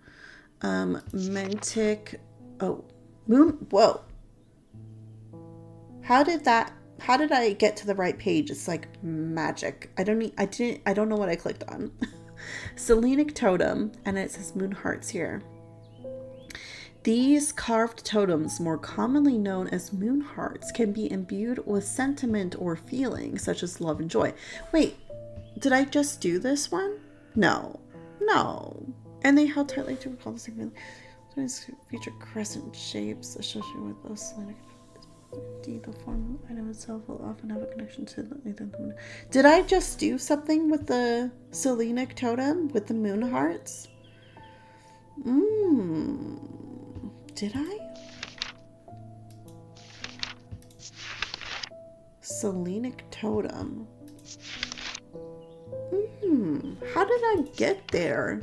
Speaker 1: Mentic, oh, moon, whoa. How did I get to the right page? It's like magic. I don't know what I clicked on. Selenic totem, and it says moon hearts here. These carved totems, more commonly known as moon hearts, can be imbued with sentiment or feeling such as love and joy. Wait, did I just do this one? No. And they held tightly to recall the same feeling. Feature crescent shapes associated with both selenic. Indeed, the form item itself will often have a connection to the. Did I just do something with the Selenic totem with the moon hearts? Did I? Selenic totem. How did I get there?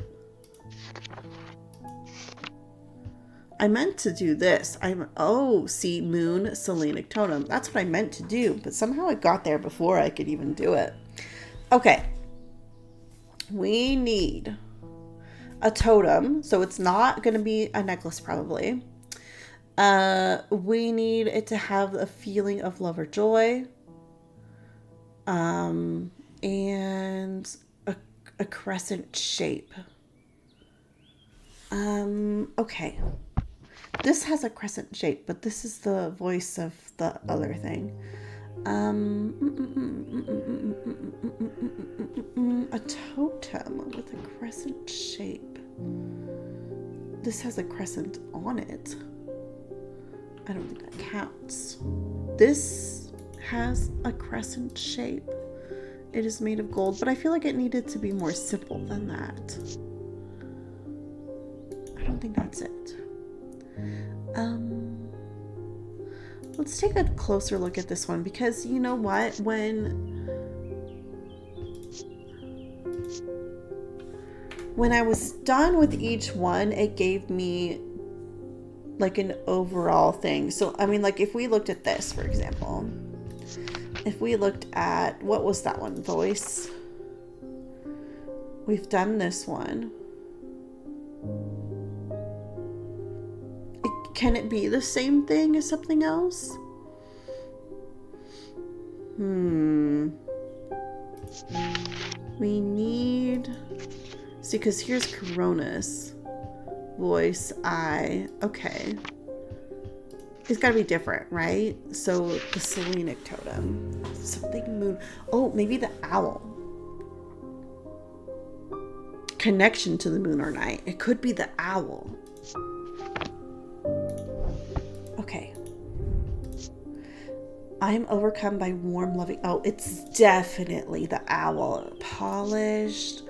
Speaker 1: I meant to do this. See, moon, Selenic totem. That's what I meant to do, but somehow I got there before I could even do it. Okay. We need a totem, so it's not going to be a necklace probably. We need it to have a feeling of love or joy. And a crescent shape. Okay. This has a crescent shape, but this is the voice of the other thing. A totem with a crescent shape. This has a crescent on it. I don't think that counts. This has a crescent shape. It is made of gold, but I feel like it needed to be more simple than that. I don't think that's it. Let's take a closer look at this one, because you know what? When I was done with each one, it gave me like an overall thing. So, I mean, like if we looked at this, for example, if we looked at, what was that one? Voice. We've done this one. Can it be the same thing as something else? We need... See, because here's Coronis. Voice, eye. Okay. It's got to be different, right? So, the Selenic totem. Something moon. Oh, maybe the owl. Connection to the moon or night. It could be the owl. Okay. I am overcome by warm, loving... Oh, it's definitely the owl. Polished.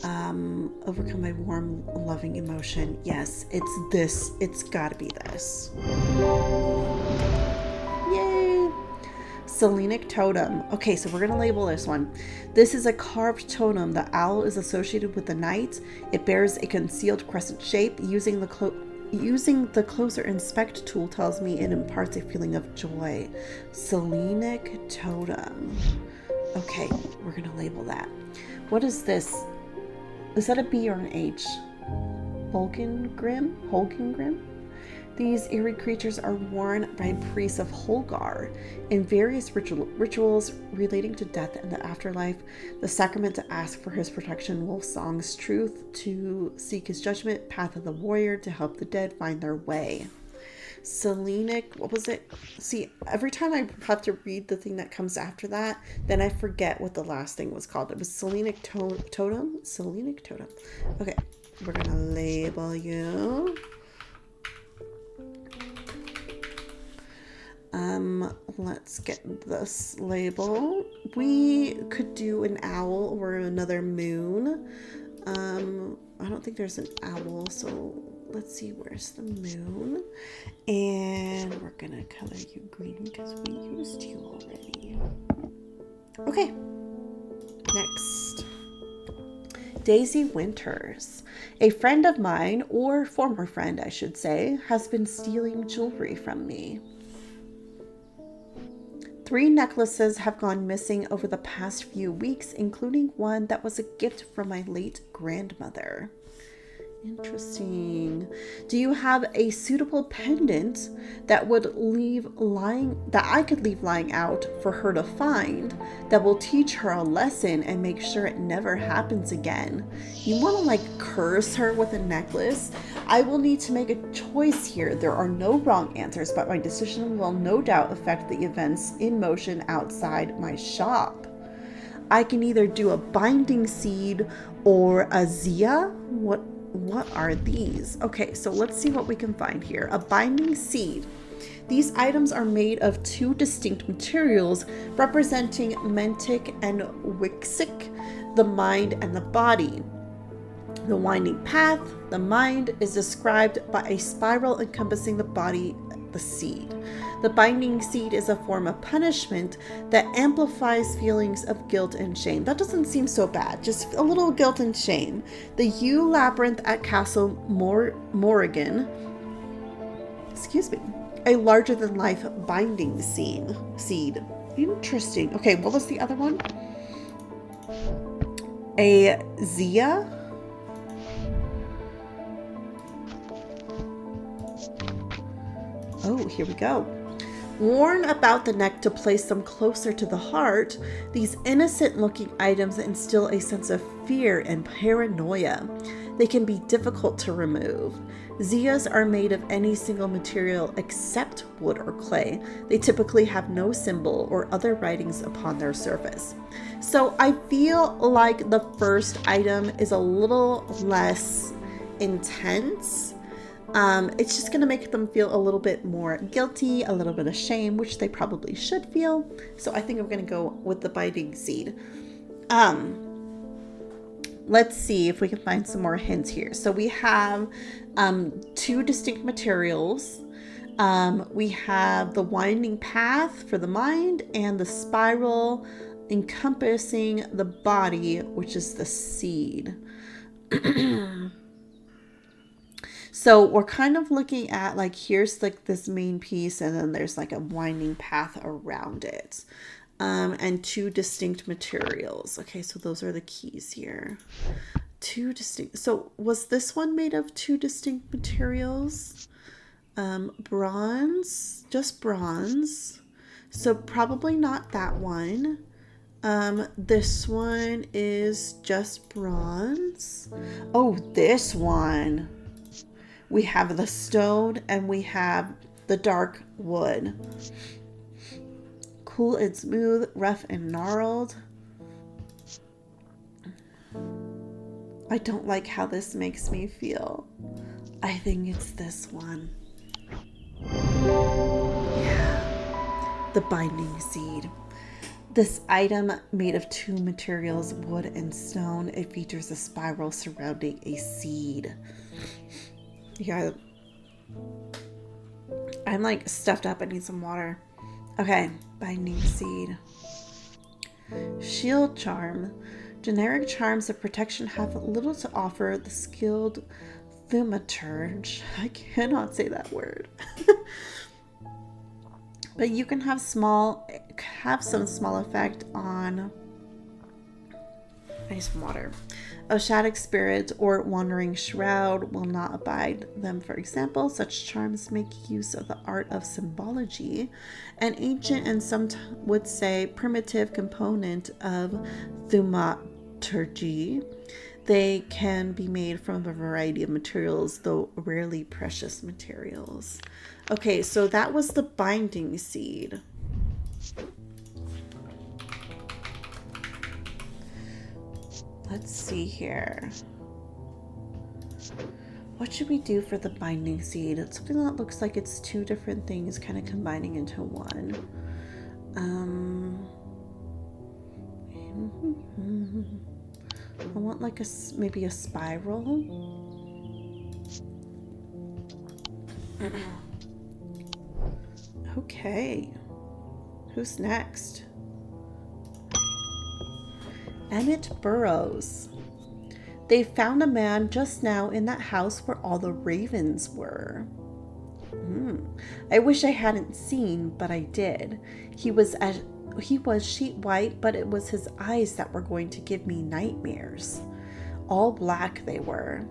Speaker 1: Overcome by warm, loving emotion. Yes, it's this. It's gotta be this. Yay! Selenic totem. Okay, so we're gonna label this one. This is a carved totem. The owl is associated with the night. It bears a concealed crescent shape. Using the closer inspect tool tells me it imparts a feeling of joy. Selenic totem. Okay, we're gonna label that. What is this? Is that a B or an H? Holgengrim? These eerie creatures are worn by priests of Holgar in various rituals relating to death and the afterlife, the sacrament to ask for his protection, wolf songs, truth to seek his judgment, path of the warrior to help the dead find their way. Selenic, what was it? See, every time I have to read the thing that comes after that, then I forget what the last thing was called. It was Selenic Totem? Selenic Totem. Okay, we're gonna label you. Let's get this label. We could do an owl or another moon. I don't think there's an owl, so let's see, where's the moon? And we're gonna color you green because we used you already. Okay, next. Daisy Winters. A friend of mine, or former friend I should say, has been stealing jewelry from me. 3 necklaces have gone missing over the past few weeks, including one that was a gift from my late grandmother. Interesting. Do you have a suitable pendant that I could leave lying out for her to find that will teach her a lesson and make sure it never happens again? You want to curse her with a necklace? I will need to make a choice here. There are no wrong answers, but my decision will no doubt affect the events in motion outside my shop. I can either do a binding seed or a Zia. What are these? Okay, so let's see what we can find here. A binding seed. These items are made of 2 distinct materials representing Mentic and Wixic, the mind and the body. The winding path, the mind, is described by a spiral encompassing the body, the seed. The binding seed is a form of punishment that amplifies feelings of guilt and shame. That doesn't seem so bad, just a little guilt and shame. The Yew Labyrinth at Castle Morrigan, a larger-than-life binding seed. Interesting. Okay, what was the other one? A Zia? Oh, here we go. Worn about the neck to place them closer to the heart, these innocent-looking items instill a sense of fear and paranoia. They can be difficult to remove. Zias are made of any single material except wood or clay. They typically have no symbol or other writings upon their surface. So I feel like the first item is a little less intense. It's just going to make them feel a little bit more guilty, a little bit of shame, which they probably should feel. So I think I'm going to go with the binding seed. Let's see if we can find some more hints here. So we have 2 distinct materials. We have the winding path for the mind and the spiral encompassing the body, which is the seed. So we're kind of looking at here's this main piece, and then there's a winding path around it, and 2 distinct materials. Okay, so those are the keys here. 2 distinct. So was this one made of 2 distinct materials? Bronze, just bronze. So probably not that one. This one is just bronze. Oh, this one. We have the stone and we have the dark wood. Cool and smooth, rough and gnarled. I don't like how this makes me feel. I think it's this one. Yeah, the binding seed. This item, made of 2 materials, wood and stone, it features a spiral surrounding a seed. Yeah, I'm stuffed up. I need some water. Okay, binding seed. Shield charm. Generic charms of protection have little to offer the skilled thaumaturge. I cannot say that word. But you can have some small effect on I need some water. A shadow spirit or wandering shroud will not abide them. For example, such charms make use of the art of symbology, an ancient and some would say primitive component of thaumaturgy. They can be made from a variety of materials, though rarely precious materials. Okay, so that was the binding seed. Let's see here. What should we do for the binding seed? It's something that looks like it's two different things kind of combining into one. I want like maybe a spiral. Okay. Who's next? Emmett Burrows. They found a man just now in that house where all the ravens were. I wish I hadn't seen, but I did. He was sheet white, but it was his eyes that were going to give me nightmares. All black they were.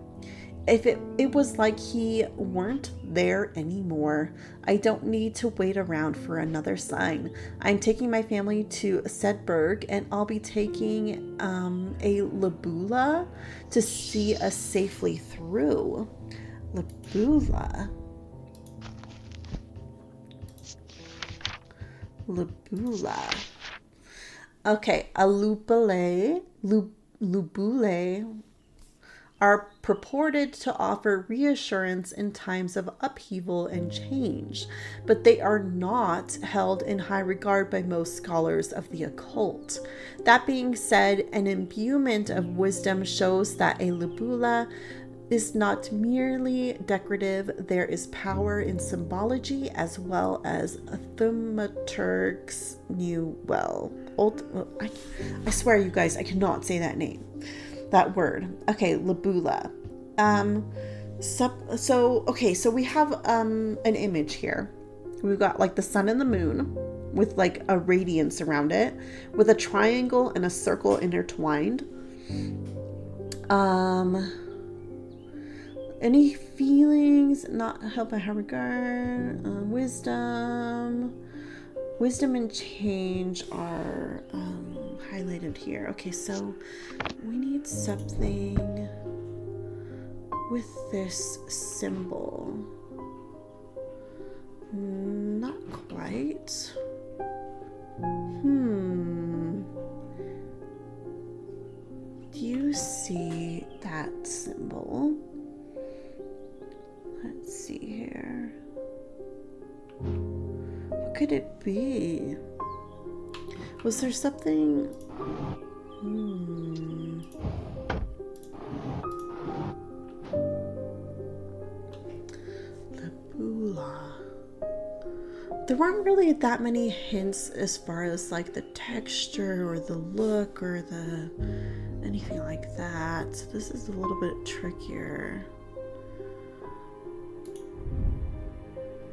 Speaker 1: If it was like he weren't there anymore. I don't need to wait around for another sign. I'm taking my family to Sedberg, and I'll be taking a Labula to see us safely through. Labula. Okay, a lupule are purported to offer reassurance in times of upheaval and change, but they are not held in high regard by most scholars of the occult. That being said, an imbuement of wisdom shows that a labula is not merely decorative. There is power in symbology as well as a thaumaturgs knew well. I swear, you guys, I cannot say that name. That word. Okay, labula. So we have an image here. We've got like the sun and the moon with like a radiance around it, with a triangle and a circle intertwined. Any feelings not held by high regard? Wisdom and change are highlighted here. Okay, so we need something with this symbol. Not quite. Do you see that symbol? Let's see here. What could it be? Was there something? Labula. There weren't really that many hints as far as like the texture or the look or the anything like that. So this is a little bit trickier.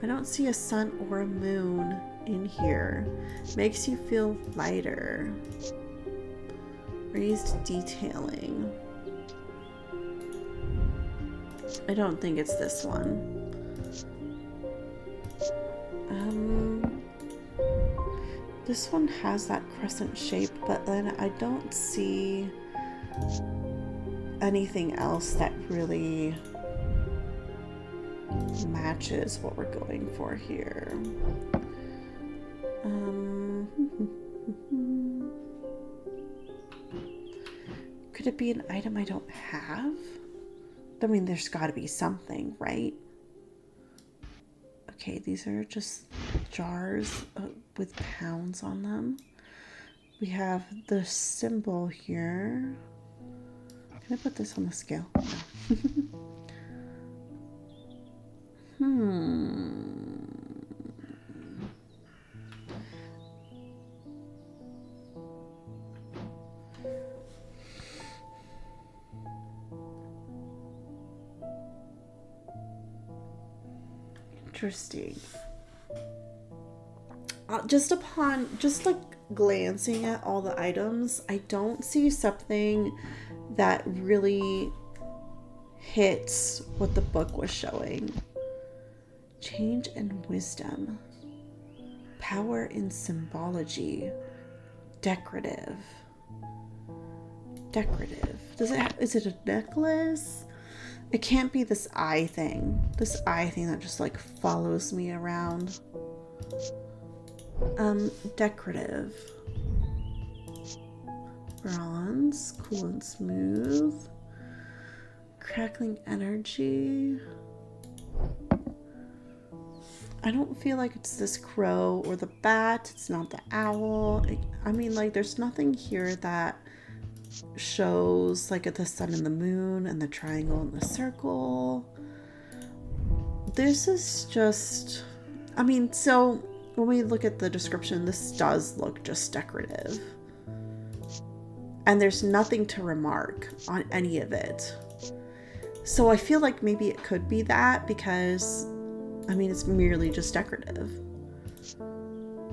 Speaker 1: I don't see a sun or a moon in here. Makes you feel lighter. Raised detailing. I don't think it's this one. This one has that crescent shape, but then I don't see anything else that really matches what we're going for here. Could it be an item I don't have? I mean, there's got to be something, right? Okay, these are just jars with pounds on them. We have the symbol here. Can I put this on the scale? No. Interesting. Just like glancing at all the items, I don't see something that really hits what the book was showing. Change and wisdom. Power in symbology. Decorative. Decorative. Is it a necklace? It can't be this eye thing. This eye thing that just like follows me around. Decorative. Bronze. Cool and smooth. Crackling energy. I don't feel like it's this crow or the bat. It's not the owl. I mean, like, there's nothing here that shows like the sun and the moon and the triangle and the circle. This is just, I mean, so when we look at the description, this does look just decorative. And there's nothing to remark on any of it. So I feel like maybe it could be that because, I mean, it's merely just decorative.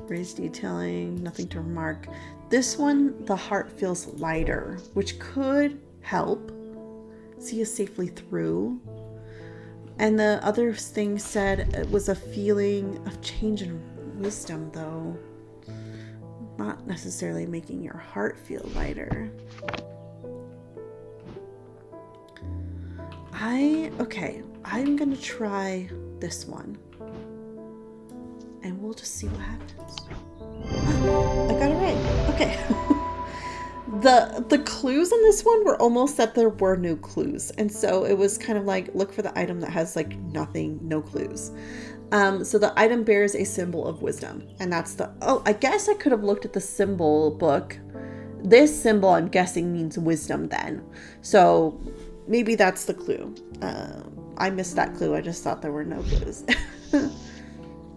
Speaker 1: Raised detailing, nothing to remark. This one, the heart feels lighter, which could help see us safely through. And the other thing said it was a feeling of change and wisdom, though. Not necessarily making your heart feel lighter. Okay, I'm gonna try this one. And we'll just see what happens. I got it right. Okay. The clues in this one were almost that there were no clues. And so it was kind of like, look for the item that has like nothing, no clues. So the item bears a symbol of wisdom. And that's I guess I could have looked at the symbol book. This symbol, I'm guessing, means wisdom then. So maybe that's the clue. I missed that clue. I just thought there were no clues.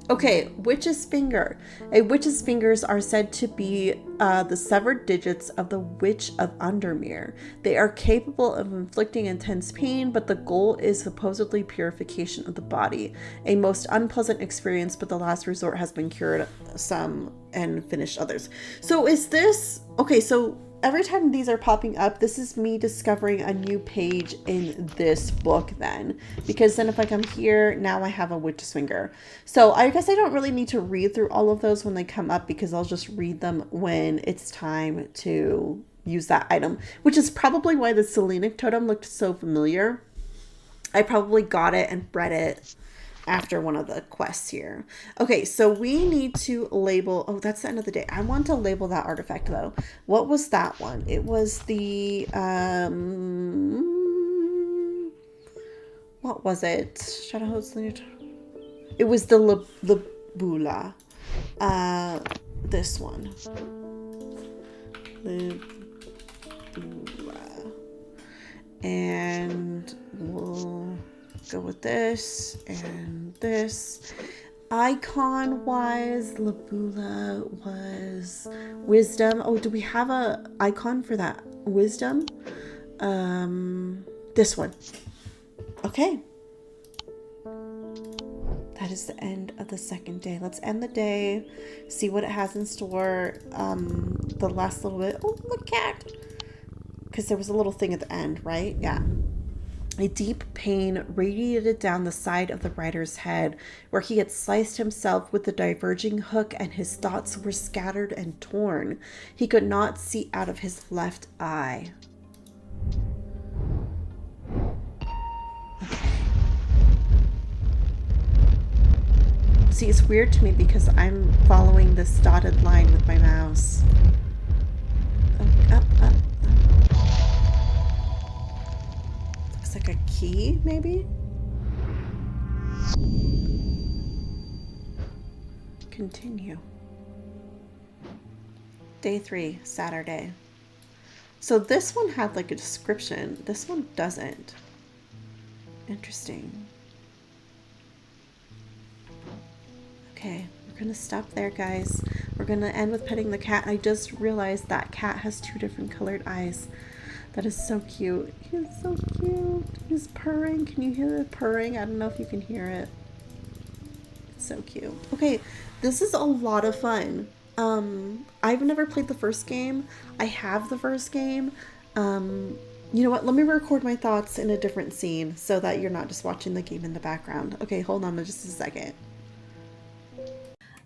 Speaker 1: Okay, witch's finger. A witch's fingers are said to be the severed digits of the witch of Undermere. They are capable of inflicting intense pain, but the goal is supposedly purification of the body. A most unpleasant experience, but the last resort has been cured some and finished others. So is this... Okay, so every time these are popping up, this is me discovering a new page in this book then. Because then if I come here, now I have a witch's finger. So I guess I don't really need to read through all of those when they come up because I'll just read them when it's time to use that item. Which is probably why the Selenic totem looked so familiar. I probably got it and bred it after one of the quests here. Okay, so we need to label... Oh, that's the end of the day. I want to label that artifact, though. What was that one? It was the... what was it? Shadowhost... It was the Libula. This one. Libula. And we'll... go with this and this. Icon wise, Libula was wisdom. Oh, do we have a icon for that? Wisdom? This one. Okay. That is the end of the second day. Let's end the day, see what it has in store. The last little bit. Oh, look, cat. Because there was a little thing at the end, right? Yeah. A deep pain radiated down the side of the rider's head, where he had sliced himself with the diverging hook, and his thoughts were scattered and torn. He could not see out of his left eye. Okay. See, it's weird to me because I'm following this dotted line with my mouse. Up. Like a key, maybe? Continue. Day 3, Saturday. So this one had like a description. This one doesn't. Interesting. Okay, we're gonna stop there, guys. We're gonna end with petting the cat. I just realized that cat has 2 different colored eyes. That is so cute. He's so cute. He's purring. Can you hear the purring? I don't know if you can hear it. It's so cute. Okay, this is a lot of fun. I've never played the first game. I have the first game. You know what? Let me record my thoughts in a different scene so that you're not just watching the game in the background. Okay, hold on just a second.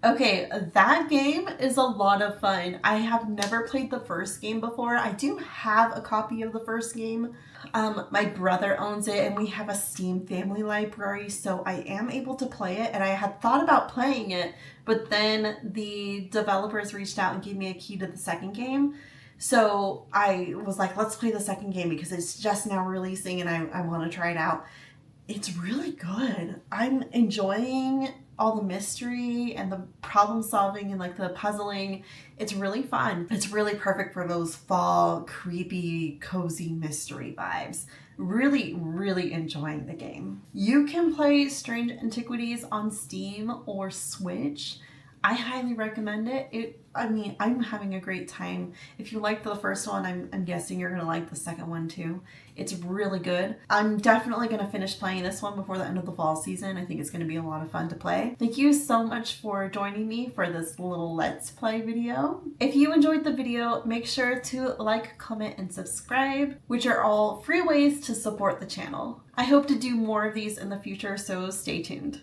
Speaker 1: Okay, that game is a lot of fun. I have never played the first game before. I do have a copy of the first game. My brother owns it and we have a Steam family library, so I am able to play it, and I had thought about playing it, but then the developers reached out and gave me a key to the second game. So I was like, let's play the second game because it's just now releasing and I want to try it out. It's really good. I'm enjoying all the mystery and the problem solving and like the puzzling. It's really fun. It's really perfect for those fall, creepy, cozy mystery vibes. Really, really enjoying the game. You can play Strange Antiquities on Steam or Switch. I highly recommend it. I'm having a great time. If you liked the first one, I'm guessing you're gonna like the second one too. It's really good. I'm definitely gonna finish playing this one before the end of the fall season. I think it's gonna be a lot of fun to play. Thank you so much for joining me for this little Let's Play video. If you enjoyed the video, make sure to like, comment, and subscribe, which are all free ways to support the channel. I hope to do more of these in the future, so stay tuned.